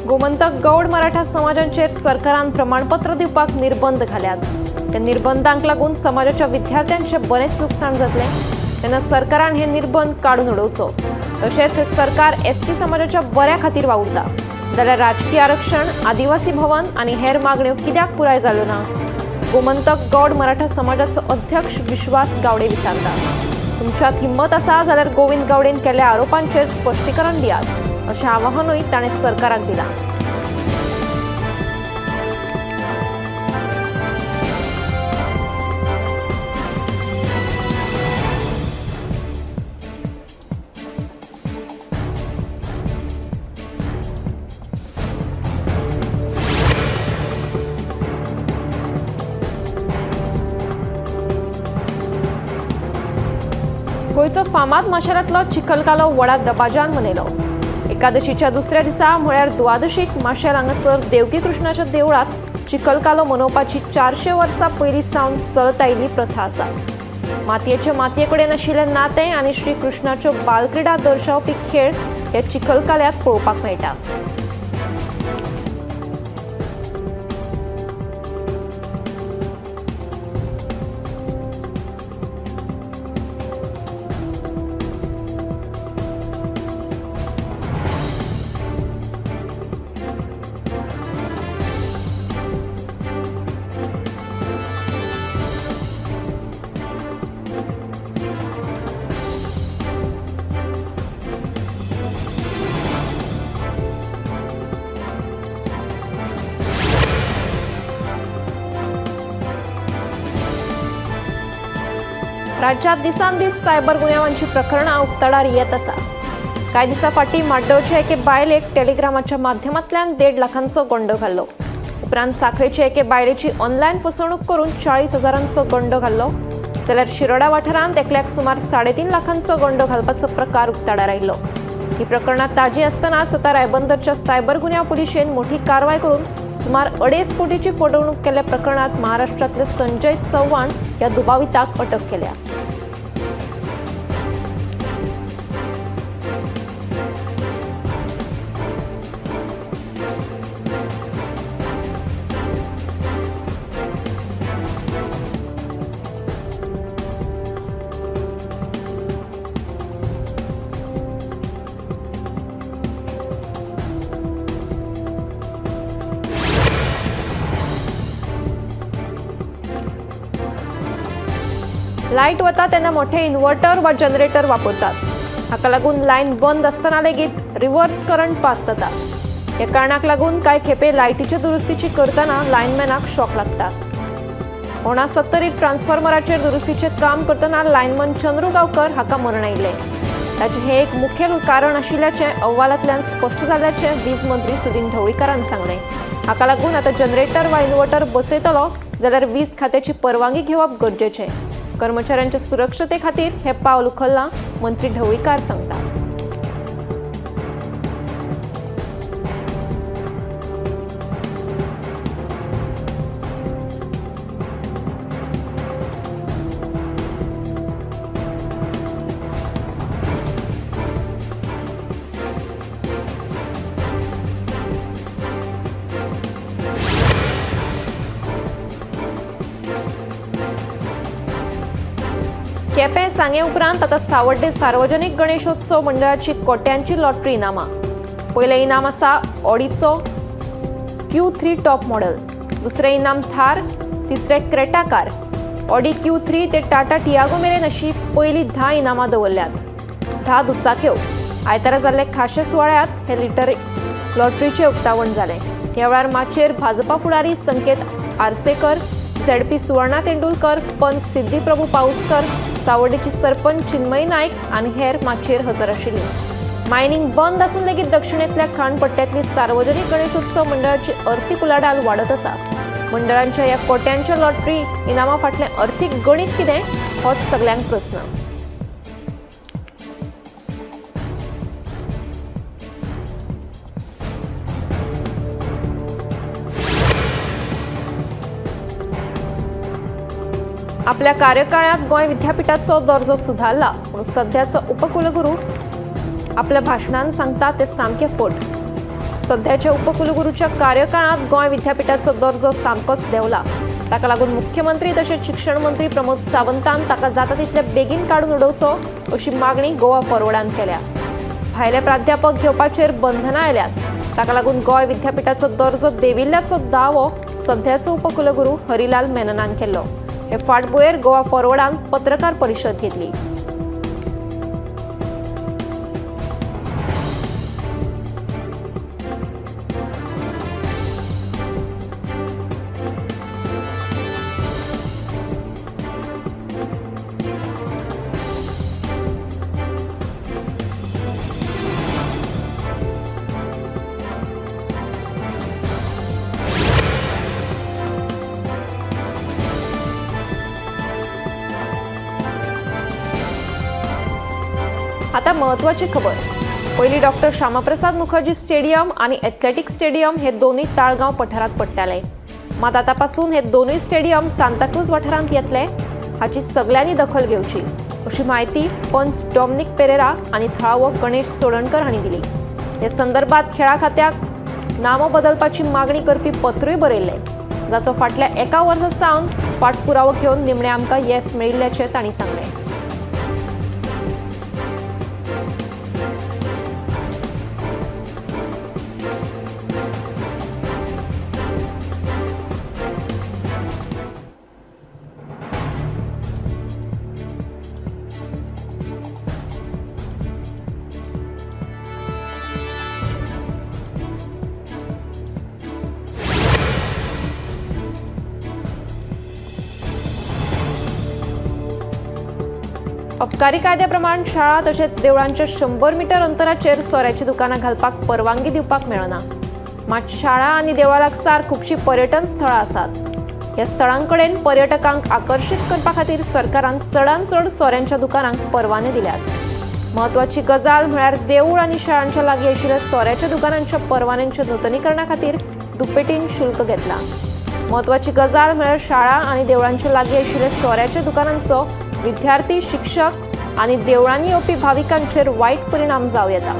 गोमंतक गौड मराठा समाजांचेर सरकारान प्रमाणपत्र दिवपाक निर्बंध घाल्यात। त्या निर्बंधांक लागून समाजाच्या विद्यार्थ्यांचे बरेच नुकसाण जातले, तेन्ना सरकारान हे निर्बंध काढून उडोवचो। तशेंच हे सरकार एसटी समाजाच्या बऱ्या खातीर वावुरता, जाल्यार राजकीय आरक्षण, आदिवासी भवन आनी हेर मागण्यो कित्याक पुराय जाल्यो ना? गोमंतक गौड मराठा समाजाचो अध्यक्ष विश्वास गावडे विचारता। तुमच्यात हिम्मत आसा जाल्यार गोविंद गावडेन केल्ल्या आरोपांचेर स्पश्टीकरण दियात, अशें आवाहनूय ताणें सरकाराक दिलां। गोंयचो फामाद माशेलांतलो चिखलकालो व्हडा दबाज्यान मनयलो। एकादशीच्या दुसऱ्या दिसा म्हळ्यार द्वादशीक माशेल हांगासर देवकी कृष्णाच्या देवळात चिखलकालो मनोवपाची 400 वर्सां पयलीं सावन चलत आयिल्ली प्रथा आसा। मातयेचे मातये कडेन आशिल्लें नातें आनी श्री कृष्णाच्यो बालक्रिडा दर्शावपी खेळ हे चिखलकाल्यात पळोवपाक मेळटा। राज्यात दिसान दीस सायबर गुन्यांवांची प्रकरणां उक्ताडार येत आसा। कांय दिसा फाटीं माड्डोळचे एके बायलेक टेलिग्रामाच्या माध्यमांतल्यान 1.5 लाखांचो गंडो घाल्लो। उपरांत सांखळेचे एके बायलेची ऑनलायन फसवणूक करून 40,000 गंडो घाल्लो, जाल्यार शिरोडा वाठारांत एकल्याक सुमार 3.5 लाखांचो गंडो घालपाचो प्रकार उक्ताडार आयिल्लो। ही प्रकरणां ताजी आसतनाच आतां रायबंदरच्या सायबर गुन्यांव पुलिशेन मोठी कारवाय करून सुमार 2.5 कोटीची फसवणूक केल्ल्या प्रकरणात महाराष्ट्रांतले संजय चव्हाण ह्या दुबाविताक अटक केल्या। लायट वता तेन्ना मोठे इन्व्हर्टर वा जनरेटर वापरतात। हाका लागून लायन बंद आसतना लेगीत रिव्हर्स करंट पास जाता। ह्या कारणाक लागून कांय खेपे लायटीच्या दुरुस्तीची करतना लायनमॅनाक शॉक लागता। 69 ट्रान्सफॉर्मराचेर दुरुस्तीचे काम करतना लायनमन चंद्रू गांवकर हाका मरण आयिल्लें। ताचें हें एक मुखेल कारण आशिल्ल्याचें अहवालांतल्यान स्पश्ट जाल्ल्याचें वीज मंत्री सुदीन ढवळीकारान सांगलें। हाका लागून आतां जनरेटर वा इन्व्हर्टर बसयतलो जाल्यार वीज खात्याची परवानगी घेवप गरजेचें। कर्मचाऱ्यांच्या सुरक्षते खातीर हे पावल उखल्लां, मंत्री ढवळीकार सांगता। केपें सांगे उपरांत आतां सावड्डे सार्वजनीक गणेशोत्सव मंडळाची कोट्यांची लॉटरी इनामां। पयलें इनाम आसा ऑडीचो Q3 टॉप मॉडेल, दुसरें इनाम थार, तिसरें क्रेटा कार। ऑडी Q3 ते टाटा टियागो मेरेन अशी पयलीं 10 इनामां दवरल्यात। 10 दुचाक्यो। आयतारा जाल्ले खाशे सुवाळ्यांत हे लिटर लॉटरीचें उक्तावण जालें। ह्या वेळार माचयेर भाजपा फुडारी संकेत आरसेकर, ZP सुवर्णा तेंडुलकर, पंच सिद्धी प्रभू पाउसकर, सावड्डेची सरपंच चिन्मयी नायक आनी हेर माचयेर हजर आशिल्लीं। मायनिंग बंद आसून लेगीत दक्षिणेंतल्या खाणपट्ट्यांतली सार्वजनीक गणेशोत्सव मंडळाची अर्थीक उलाढाल वाडत आसा। मंडळांच्या ह्या कोट्यांच्या लॉटरी इनामां फाटलें अर्थीक गणीत कितें होच सगळ्यांक प्रस्न। आपल्या कार्यकाळात गोंय विद्यापीठाचो दर्जो सुधारला, पूण सध्याचो उपकुलगुरू आपल्या भाशणांत सांगता ते सामके फट। सध्याच्या उपकुलगुरूच्या कार्यकाळात गोंय विद्यापीठाचो दर्जो सामकोच देंवला। ताका लागून मुख्यमंत्री तशेंच शिक्षण मंत्री प्रमोद सावंतान ताका जाता तितले बेगीन काडून उडोवचो अशी मागणी गोवा फॉरवर्डान केल्या। भायले प्राध्यापक घेवपाचेर बंधनां आयल्यात। ताका लागून गोंय विद्यापीठाचो दर्जो देंविल्ल्याचो दावो सध्याचो उपकुलगुरू हरिलाल मेननान केलो। हे फाटभुंयेर गोवा फॉरवर्डान पत्रकार परिशद घेतली। आता महत्वाची खबर। पहिली डॉक्टर श्यामाप्रसाद मुखर्जी स्टेडियम आणि एथलेटिक्स स्टेडियम हे दोन्ही ताळगाव पठारात पडटाले। मात आतापासून हे दोन्ही स्टेडियम सांताक्रूज वाठारांत येतले हाची सगळ्यांनी दखल घेवची अशी माहिती पंच डॉमिनिक पेरेरा आणि थळावो गणेश चोडणकर हांणी दिली। हे संदर्भात खेळा खात्याक नामो बदलपाची मागणी करपी पत्रूय बरयल्ले, जाचो फाटल्या एका वर्सा सावन फाटपुरावो घेवन निमणे आमकां येस मेळिल्ल्याचें तांणी सांगलें। अबकारी कायद्याप्रमाण शाळा तशेंच देवळांच्या 100 मीटर अंतराचेर सोऱ्याची दुकानां घालपाक परवानगी दिवपाक मेळना। मात शाळा आनी देवळा लागसार खुबशीं पर्यटन स्थळां आसात। ह्या स्थळांकडेन पर्यटकांक आकर्षित करपा खातीर सरकारान चडांत चड सोऱ्यांच्या दुकानांक परवाने दिल्यात। म्हत्वाची गजाल म्हळ्यार देवूळ आनी शाळांच्या लागीं आशिल्ल्या सोऱ्याच्या दुकानांच्या परवान्यांच्या नूतनीकरणा खातीर दुप्पटीन शुल्क घेतला। म्हत्वाची गजाल म्हळ्यार शाळा आनी देवळांच्या लागीं आशिल्ल्या सोऱ्याच्या दुकानांचो विद्यार्थी, शिक्षक आणि देवळांनी येवपी भाविकांचेर वाईट परिणाम जावं येता।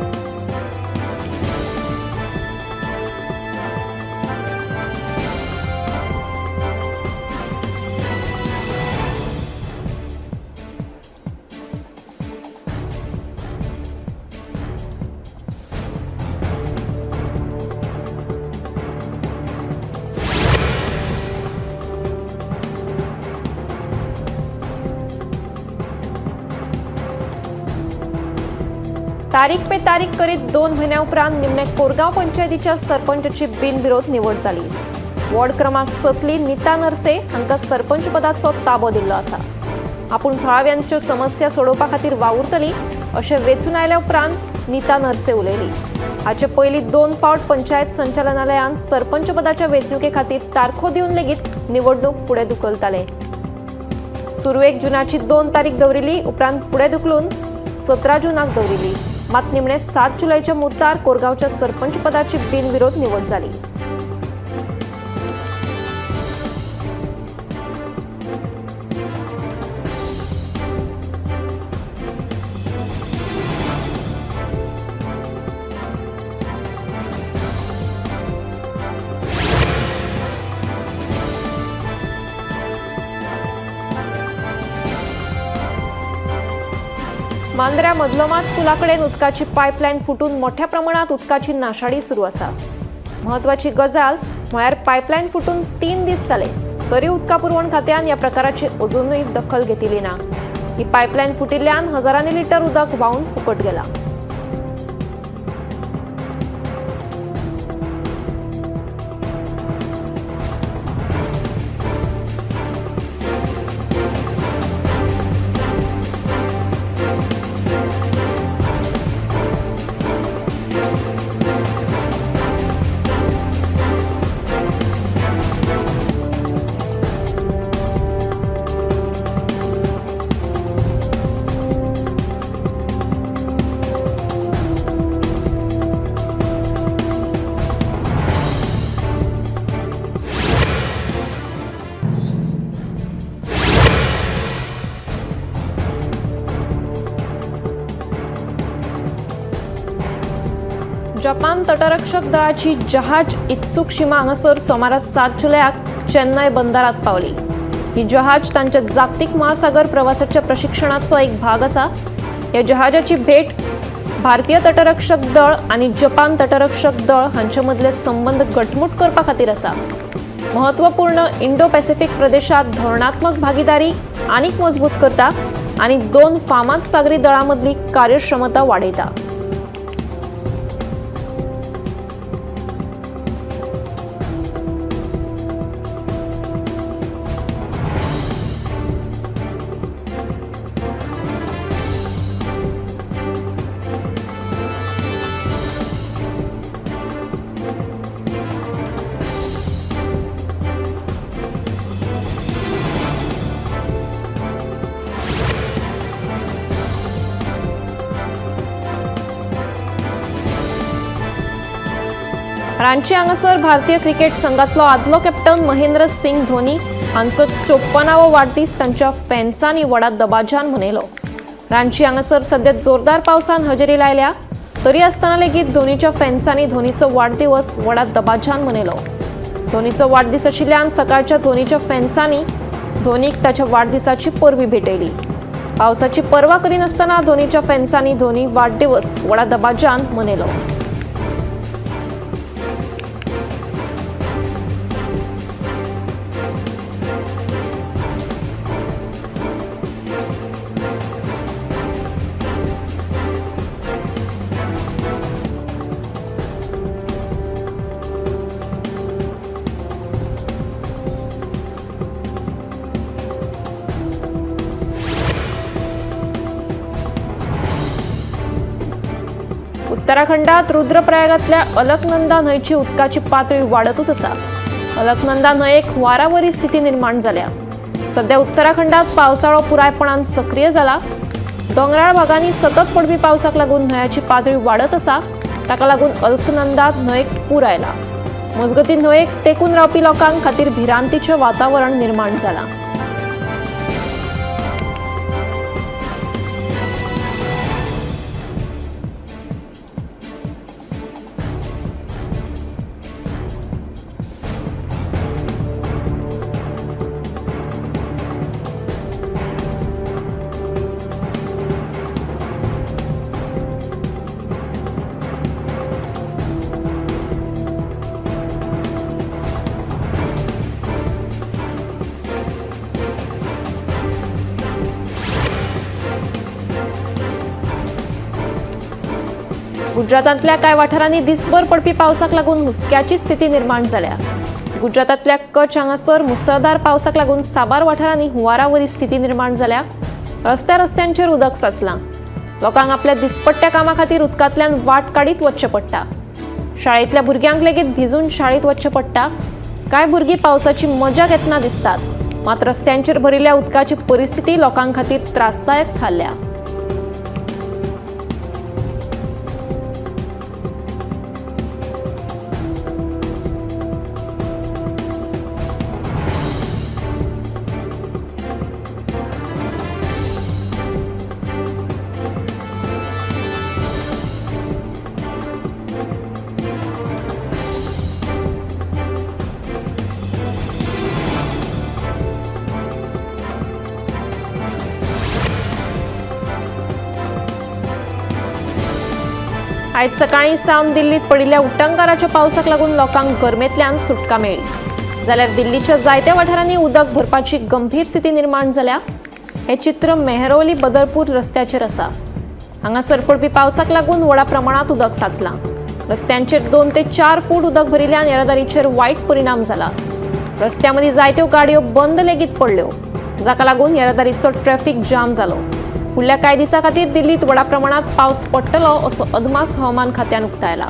तारीख पे तारीख करीत 2 महिन्या उपरांत निमणे कोरगांव पंचायतीच्या सरपंचाची बिनविरोध निवड जाली। वॉर्ड क्रमांक 7 नीता नरसे हांकां सरपंच पदाचो ताबो दिल्लो आसा। आपूण थळाव्यांच्यो समस्या सोडोवपा खातीर वावुरतली अशें वेंचून आयल्या उपरांत नीता नरसे उलयली। हाचे पयलीं 2 फावट पंचायत संचालनालयान सरपंच पदाच्या वेंचणुके खातीर तारखो दिवन लेगीत निवडणूक फुडें धुकलताले। सुरवेक जूनाची 2 तारीख दवरिल्ली, उपरांत फुडें धुकलून 17 जूनाक दवरिल्ली। मात निमणे 7 जुलैच्या मुर्तार कोरगांवच्या सरपंच पदाची बिनविरोध निवड जाली। मांद्र्या मदलोमाच पुलाकडेन उदकाची पायपलायन फुटून मोठ्या प्रमाणात उदकाची नाशाडी सुरू आसा। महत्वाची गजाल म्हळ्यार पायपलायन फुटून 3 दीस जाले, तरी उदका पुरवण खात्यान ह्या प्रकाराची अजूनय दखल घेतिल्ली ना। ही पायपलायन फुटिल्ल्यान हजारांनी लिटर उदक व्हांवन फुकट गेला। जपान तटरक्षक दळाची जहाज इत्सुक शिमा हांगासर सोमारा 7 जुलयाक चेन्नई बंदरात पावली। ही जहाज तांच्या जागतिक महासागर प्रवासाच्या प्रशिक्षणाचो एक भाग आसा। या जहाजाची भेट भारतीय तटरक्षक दळ आणि जपान तटरक्षक दळ हांचे मदले संबंध घटमूट करपा खातीर आसा। महत्वपूर्ण इंडो पॅसिफिक प्रदेशात धोरणात्मक भागीदारी आनीक मजबूत करता आणि 2 फामाद सागरी दळांमदली कार्यक्षमता वाडयता। रांची हांगासर भारतीय क्रिकेट संघातलो आदलो कॅप्टन महेंद्र सिंग धोनी हांचो 54वो वाडदीस तांच्या फॅन्सांनी व्हडा दबाज्यान मनयलो। रांची हांगासर सध्या जोरदार पावसान हजेरी लायल्या, तरी आसतना लेगीत धोनीच्या फॅन्सांनी धोनीचो वाडदिवस व्हडा दबाज्यान मनयलो। धोनीचो वाडदीस आशिल्ल्यान सकाळच्या धोनीच्या फॅन्सांनी धोनीक ताच्या वाडदिसाची परबी भेटयली। पावसाची पर्वा करिनासतना धोनीच्या फॅन्सांनी धोनी वाडदिवस व्हडा दबाज्यान मनयलो। उत्तराखंडात रुद्रप्रयागातल्या अलकनंदा न्हंयची उदकाची पातळी वाडतच आसा। अलकनंदा न्हंयेक हुंवारावरी स्थिती निर्माण जाल्या। सध्या उत्तराखंडात पावसाळो पुरायपणान सक्रिय जाला। दोंगराळ भागांनी सतत पडपी पावसाक लागून न्हंयाची पातळी वाडत आसा, ताका लागून अलकनंदा न्हंयेक पूर आयला। मजगतीं न्हंयेक तेंकून रावपी लोकांक खातीर भिरांतीचें वातावरण निर्माण जालां। गुजरातांतल्या कांय वाठारांनी दिसभर पडपी पावसाक लागून हुस्क्याची स्थिती निर्माण जाल्या। गुजरातांतल्या कच्छ हांगासर मुसळधार पावसाक लागून साबार वाठारांनी हुंवारावरी स्थिती निर्माण जाल्या। रस्त्यांचेर उदक साचलां। लोकांक आपल्या दिसपट्ट्या कामां खातीर उदकांतल्यान वाट काडीत वचचें पडटा। शाळेंतल्या भुरग्यांक लेगीत भिजून शाळेंत वचचें पडटा। कांय भुरगीं पावसाची मजा घेतना दिसतात, मात रस्त्यांचेर भरिल्ल्या उदकाची परिस्थिती लोकांक खातीर त्रासदायक थारल्या। आयज सकाळी सावन दिल्लीत पडिल्ल्या उटंगाराच्या पावसाक लागून लोकांक गरमेंतल्यान सुटका मेळ्ळी, जाल्यार दिल्लीच्या जायत्या वाठारांनी उदक भरपाची गंभीर स्थिती निर्माण जाल्या। हे चित्र मेहरौली बदरपूर रस्त्याचेर आसा। हांगासर पडपी पावसाक लागून व्हडा प्रमाणात उदक साचलां। रस्त्यांचेर 2 ते 4 फूट उदक भरिल्ल्यान येरादारीचेर वायट परिणाम जाला। रस्त्यांमदीं जायत्यो गाडयो बंद लेगीत पडल्यो, जाका लागून येरादारीचो ट्रॅफिक जाम जालो। फुडल्या कांय दिसां खातीर दिल्लीत व्हडा प्रमाणात पावस पडटलो असो अदमास हवामान खात्यान उक्तायला।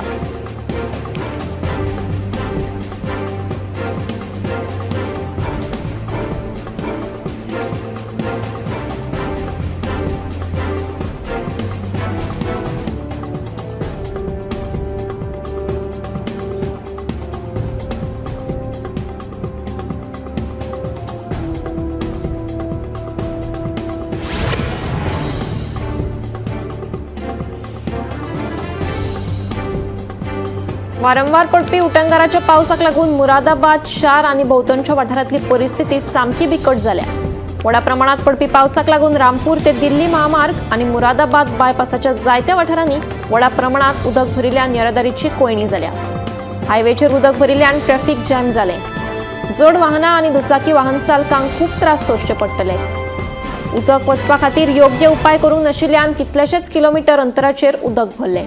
वारंवार पडपी उटंगाराच्या पावसाक लागून मुरादाबाद शार आणि भोवतणच्या वाठारांतली परिस्थिती सामकी बिकट जाल्या. व्हडा प्रमाणात पडपी पावसाक लागून रामपूर ते दिल्ली महामार्ग आणि मुरादाबाद बायपासाच्या जायत्या वाठारांनी व्हडा प्रमाणात उदक भरिल्ल्यान येरादारीची कोयणी जाल्या. हायवेचेर उदक भरिल्ल्यान ट्रॅफिक जॅम जालें. जड वाहनां आणि दुचाकी वाहन चालकांक खूप त्रास सोंसचे पडटले. उदक वचपा खातीर योग्य उपाय करूंक नाशिल्ल्यान कितलेशेच किलोमीटर अंतराचेर उदक भरलें.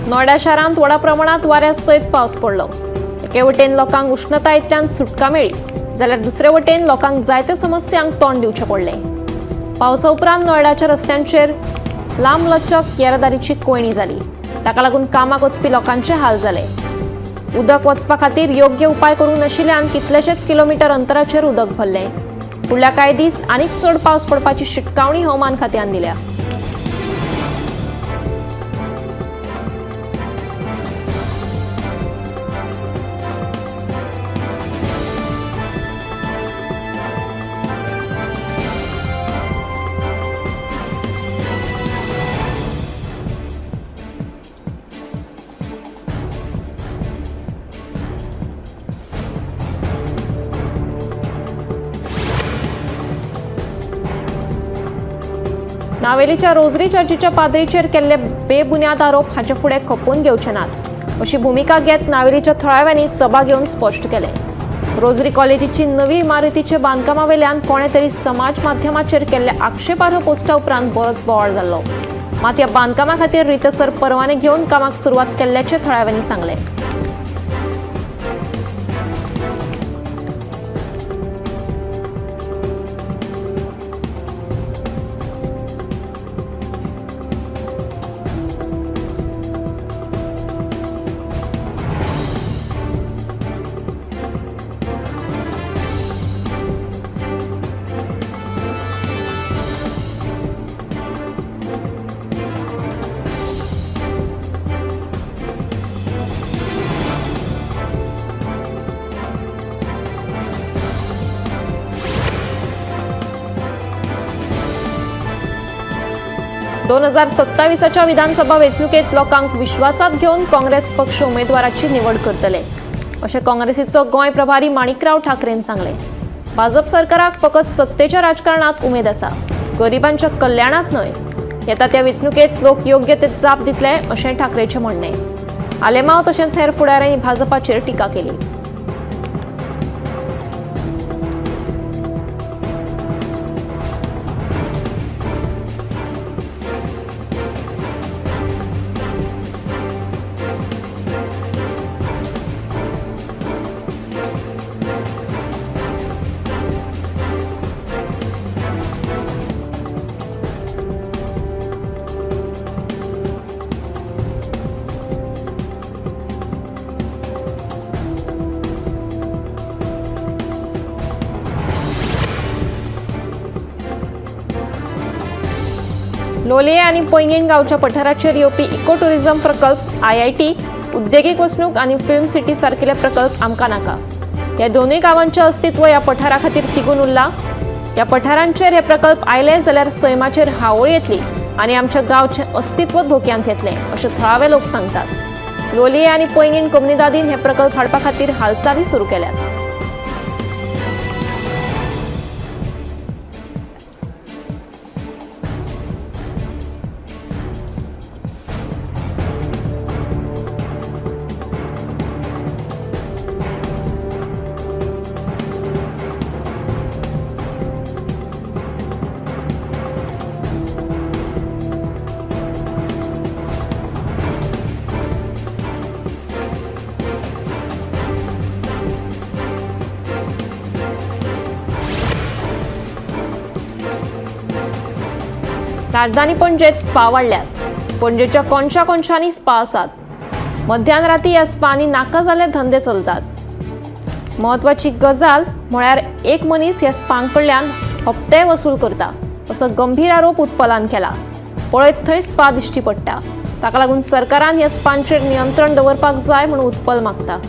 नोएडा शारांत व्हडा प्रमाणात वाऱ्या सयत पावस पडलो. एके वटेन लोकांक उष्णतायेंतल्यान सुटका मेळ्ळी जाल्यार दुसरे वटेन लोकांक जायत्या समस्यांक तोंड दिवचें पडलें. पावसा उपरांत नोएडाच्या रस्त्यांचेर लांबलचक येरादारीची कोयणी जाली. ताका लागून कामाक वचपी लोकांचे हाल जाले. उदक वचपा खातीर योग्य उपाय करूंक नाशिल्ल्यान कितलेशेच किलोमीटर अंतराचेर उदक भरलें. फुडल्या कांय दीस आनीक चड पावस पडपाची शिटकावणी हवामान खात्यान दिल्या. नावेलीच्या रोजरी चर्चीच्या पाद्रीचेर केल्ले बेबुन्याद आरोप हाचे फुडें खपोवन घेवचे नात अशी भुमिका घेत नावेलीच्या थळाव्यांनी सभा घेवन स्पश्ट केले. रोजरी कॉलेजीची नवी इमारतीच्या बांदकामा वयल्यान कोणे तरी समाज माध्यमाचेर केल्ल्या आक्षेपार्ह पोस्टा उपरांत बरोच बोवाळ जाल्लो. मात ह्या बांदकामा खातीर रितसर परवाने घेवन कामाक सुरवात केल्ल्याचे थळाव्यांनी सांगले. दोन 2027च्या विधानसभा वेंचणुकेत लोकांक विश्वासात घेवन काँग्रेस पक्ष उमेदवाराची निवड करतले अशें काँग्रेसीचो गोंय प्रभारी माणिकराव ठाकरेन सांगले. भाजप सरकाराक फकत सत्तेच्या राजकारणात उमेद आसा, गरिबांच्या कल्याणात न्हय. येता त्या वेंचणुकेत लोक योग्य ते जाप दितले अशें ठाकरेचें म्हणणें. आलेमांव तशेंच हेर फुडाऱ्यांनी भाजपाचेर टिका केली. लोलये आणि पैंगीण गांवच्या पठाराचेर येवपी इको टुरिझम प्रकल्प, IIT, उद्देगीक वसणूक आणि फिल्म सिटी सारकिले प्रकल्प आमकां नाका. ह्या दोनूय गांवांचें अस्तित्व ह्या पठारा खातीर तिगून उरलां. ह्या पठारांचेर हे प्रकल्प आयले जाल्यार सैमाचेर हावळ येतली आनी आमच्या गांवचें अस्तित्व धोक्यांत येतलें अशें थळावे लोक सांगतात. लोलये आनी पैंगीण कम्युनिदादीन हे प्रकल्प हाडपा खातीर हालचाली सुरू केल्यात. राजधानी पणजेत स्पा वाडल्यात. पणजेच्या कोणच्या कोणशांनी स्पा आसात। मध्यान ह्या स्पांनी नाका जाल्ले धंदे चलतात। महत्वाची गजाल म्हळ्यार एक मनीस ह्या स्पांक कडल्यान हप्ते वसूल करता असो गंभीर आरोप उत्पलान केला। पळयत थंय स्पा दिश्टी पडटा। ताका लागून सरकारान ह्या स्पांचेर नियंत्रण दवरपाक जाय म्हणून उत्पल मागता।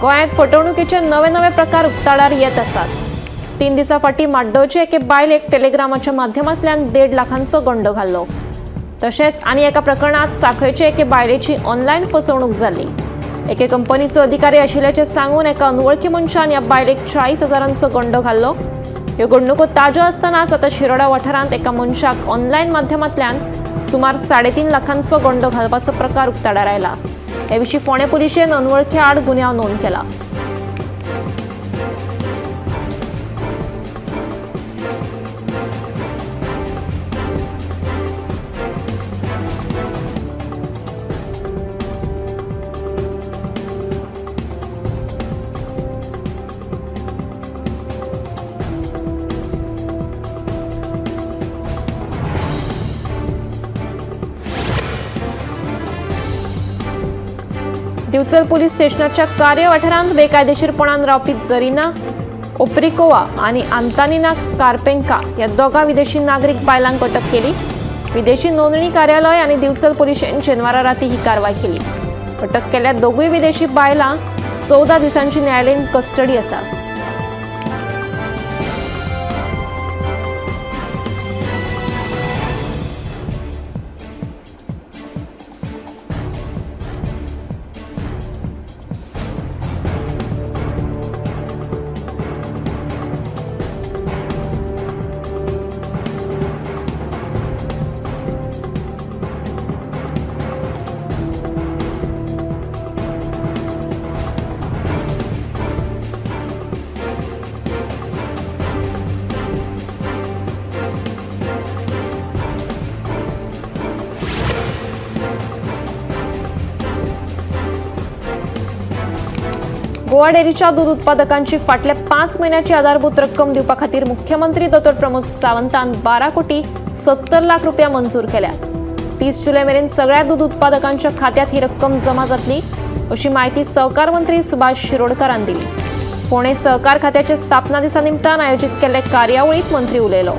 गोंयांत फटवणुकीचे नवे नवे प्रकार उक्ताडार येत आसात। 3 दिसां फाटीं माड्डोळचे एके बायलेक टेलिग्रामाच्या माध्यमांतल्यान 1.5 लाखांचो गंडो घाल्लो। तशेंच आनी एका प्रकरणात सांखळेचे एके बायलेची ऑनलायन फसवणूक जाली। एके कंपनीचो अधिकारी आशिल्ल्याचे सांगून एका अनवळखी मनशान ह्या बायलेक 40,000 गंडो घाल्लो। ह्यो घडणुको ताज्यो आसतनाच आतां शिरोडा वाठारांत एका मनशाक ऑनलायन माध्यमांतल्यान सुमार 3.5 लाखांचो गंडो घालपाचो प्रकार उक्ताडार आयला। हे विशीं फोंडे पुलिशेन अनवळखी आड गुन्यांव नोंद केला। दिवचल पुलीस स्टेशनाच्या कार्य वाठारांत बेकायदेशीरपणान रावपी जरीना ओप्रिकोवा आनी आंतानिना कार्पेंका ह्या दोगा विदेशी नागरीक बायलांक अटक केली। विदेशी नोंदणी कार्यालय आनी दिवचल पुलिशेन शेनवारा राती ही कारवाय केली। अटक केल्ल्या दोगूय विदेशी बायलां 14 दिसांची न्यायालयीन कस्टडी आसा। गोवा डेअरीच्या दूध उत्पादकांची फाटल्या 5 महिन्याची आधारभूत रक्कम दिवपा खातीर मुख्यमंत्री दोतोर प्रमोद सावंतान 12 कोटी 70 लाख रुपया मंजूर केल्या। 30 जुलै मेरेन सगळ्या दूध उत्पादकांच्या खात्यात ही रक्कम जमा जातली अशी माहिती सहकार मंत्री सुभाष शिरोडकरान दिली। फोंडे सहकार खात्याच्या स्थापना दिसा निमतान आयोजित केल्ले कार्यावळीत मंत्री उलयलो।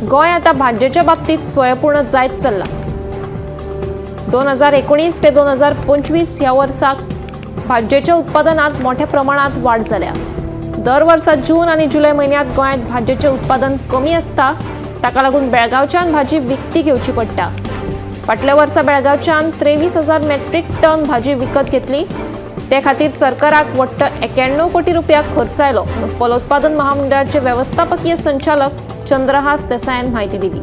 गोंय आता भाज्जेच्या बाबतीत स्वयंपूर्ण जायत चल्ला। 2019 ते 2025 ह्या वर्साक भाज्जेच्या उत्पादनात मोठ्या प्रमाणात वाढ जाल्या। दर वर्सा जून आणि जुलै महिन्यात गोंयांत भाज्जेचे उत्पादन कमी असता, ताका लागून बेळगांवच्यान भाजी विकती घेवची पडटा। फाटल्या वर्सा बेळगांवच्यान 23,000 मेट्रिक टन भाजी विकत घेतली। ते खातीर सरकाराक वट्ट 91 कोटी रुपया खर्च आयलो, फलोत्पादन महामंडळाचे व्यवस्थापकीय संचालक चंद्रहास देसायान माहिती दिली।